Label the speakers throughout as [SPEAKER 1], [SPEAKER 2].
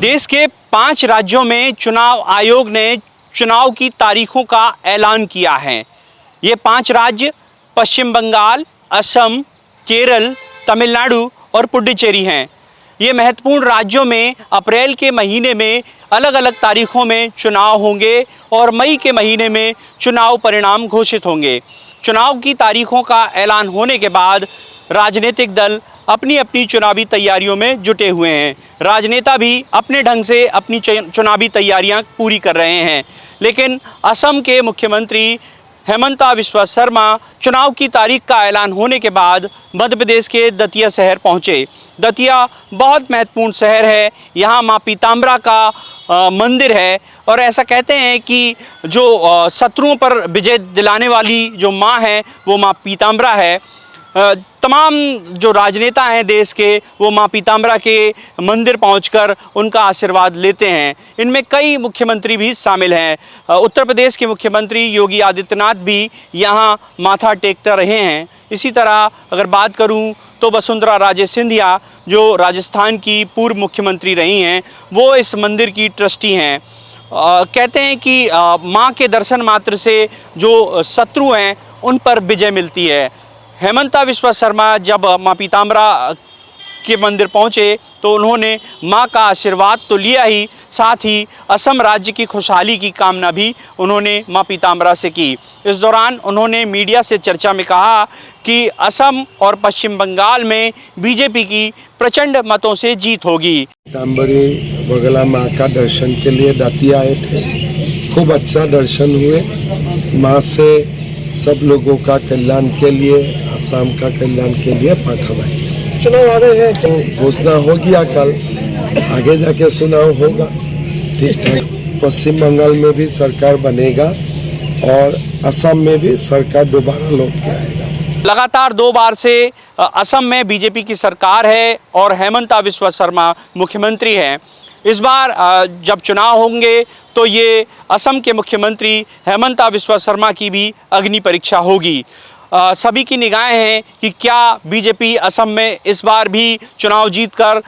[SPEAKER 1] देश के 5 राज्यों में चुनाव आयोग ने चुनाव की तारीखों का ऐलान किया है। ये 5 राज्य पश्चिम बंगाल, असम, केरल, तमिलनाडु और पुडुचेरी हैं। ये महत्वपूर्ण राज्यों में अप्रैल के महीने में अलग अलग तारीखों में चुनाव होंगे और मई के महीने में चुनाव परिणाम घोषित होंगे। चुनाव की तारीखों का ऐलान होने के बाद राजनीतिक दल अपनी अपनी चुनावी तैयारियों में जुटे हुए हैं। राजनेता भी अपने ढंग से अपनी चुनावी तैयारियां पूरी कर रहे हैं। लेकिन असम के मुख्यमंत्री हेमंता बिस्वा शर्मा चुनाव की तारीख का ऐलान होने के बाद मध्य प्रदेश के दतिया शहर पहुंचे। दतिया बहुत महत्वपूर्ण शहर है। यहाँ माँ पीताम्बरा का मंदिर है और ऐसा कहते हैं कि जो शत्रुओं पर विजय दिलाने वाली जो माँ है वो माँ पीताम्बरा है। तमाम जो राजनेता हैं देश के वो माँ पीताम्बरा के मंदिर पहुंचकर उनका आशीर्वाद लेते हैं। इनमें कई मुख्यमंत्री भी शामिल हैं। उत्तर प्रदेश के मुख्यमंत्री योगी आदित्यनाथ भी यहाँ माथा टेकते रहे हैं। इसी तरह अगर बात करूं तो वसुंधरा राजे सिंधिया जो राजस्थान की पूर्व मुख्यमंत्री रही हैं वो इस मंदिर की ट्रस्टी हैं। कहते हैं कि माँ के दर्शन मात्र से जो शत्रु हैं उन पर विजय मिलती है। हेमंता बिस्वा शर्मा जब माँ पीताम्बरा के मंदिर पहुँचे तो उन्होंने माँ का आशीर्वाद तो लिया ही, साथ ही असम राज्य की खुशहाली की कामना भी उन्होंने माँ पीताम्बरा से की। इस दौरान उन्होंने मीडिया से चर्चा में कहा कि असम और पश्चिम बंगाल में बीजेपी की प्रचंड मतों से जीत होगी।
[SPEAKER 2] पीताम्बरी वगला माँ का दर्शन के लिए दतिया आए थे। खूब अच्छा दर्शन हुए। माँ से सब लोगों का कल्याण के लिए, असम का कल्याण के लिए प्रार्थना की। चुनाव आ रहे हैं तो घोषणा हो गया, कल आगे जाके चुनाव होगा। ठीक है, पश्चिम बंगाल में भी सरकार बनेगा और असम में भी सरकार दोबारा लौट के आएगा।
[SPEAKER 1] लगातार 2 बार से असम में बीजेपी की सरकार है और हेमंता बिस्वा शर्मा मुख्यमंत्री हैं। इस बार जब चुनाव होंगे तो ये असम के मुख्यमंत्री हेमंता बिस्वा शर्मा की भी अग्नि परीक्षा होगी। सभी की निगाहें हैं कि क्या बीजेपी असम में इस बार भी चुनाव जीतकर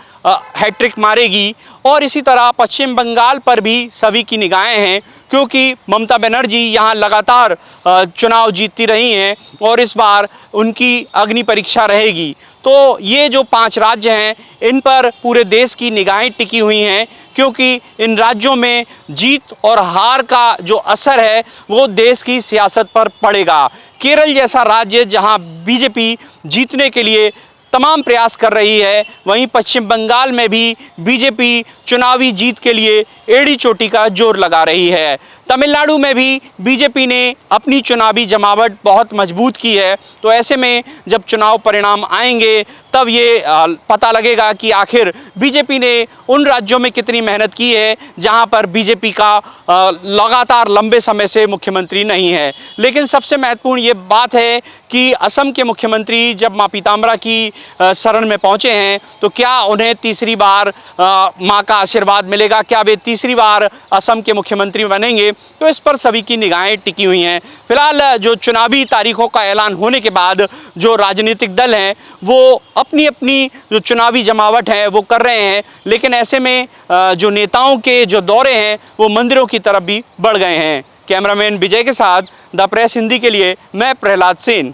[SPEAKER 1] हैट्रिक मारेगी। और इसी तरह पश्चिम बंगाल पर भी सभी की निगाहें हैं क्योंकि ममता बनर्जी यहाँ लगातार चुनाव जीतती रही हैं और इस बार उनकी अग्नि परीक्षा रहेगी। तो ये जो 5 राज्य हैं इन पर पूरे देश की निगाहें टिकी हुई हैं क्योंकि इन राज्यों में जीत और हार का जो असर है वो देश की सियासत पर पड़ेगा। केरल जैसा राज्य जहां बीजेपी जीतने के लिए तमाम प्रयास कर रही है, वहीं पश्चिम बंगाल में भी बीजेपी चुनावी जीत के लिए एड़ी चोटी का जोर लगा रही है। तमिलनाडु में भी बीजेपी ने अपनी चुनावी जमावट बहुत मजबूत की है। तो ऐसे में जब चुनाव परिणाम आएंगे तब ये पता लगेगा कि आखिर बीजेपी ने उन राज्यों में कितनी मेहनत की है जहां पर बीजेपी का लगातार लंबे समय से मुख्यमंत्री नहीं है। लेकिन सबसे महत्वपूर्ण ये बात है कि असम के मुख्यमंत्री जब माँ पीताम्बरा की शरण में पहुंचे हैं तो क्या उन्हें तीसरी बार माँ का आशीर्वाद मिलेगा, क्या वे तीसरी बार असम के मुख्यमंत्री बनेंगे, तो इस पर सभी की निगाहें टिकी हुई हैं। फिलहाल जो चुनावी तारीखों का ऐलान होने के बाद जो राजनीतिक दल हैं वो अपनी अपनी जो चुनावी जमावट है वो कर रहे हैं। लेकिन ऐसे में जो नेताओं के जो दौरे हैं वो मंदिरों की तरफ भी बढ़ गए हैं। कैमरामैन विजय के साथ द प्रेस हिंदी के लिए मैं प्रहलाद सेन।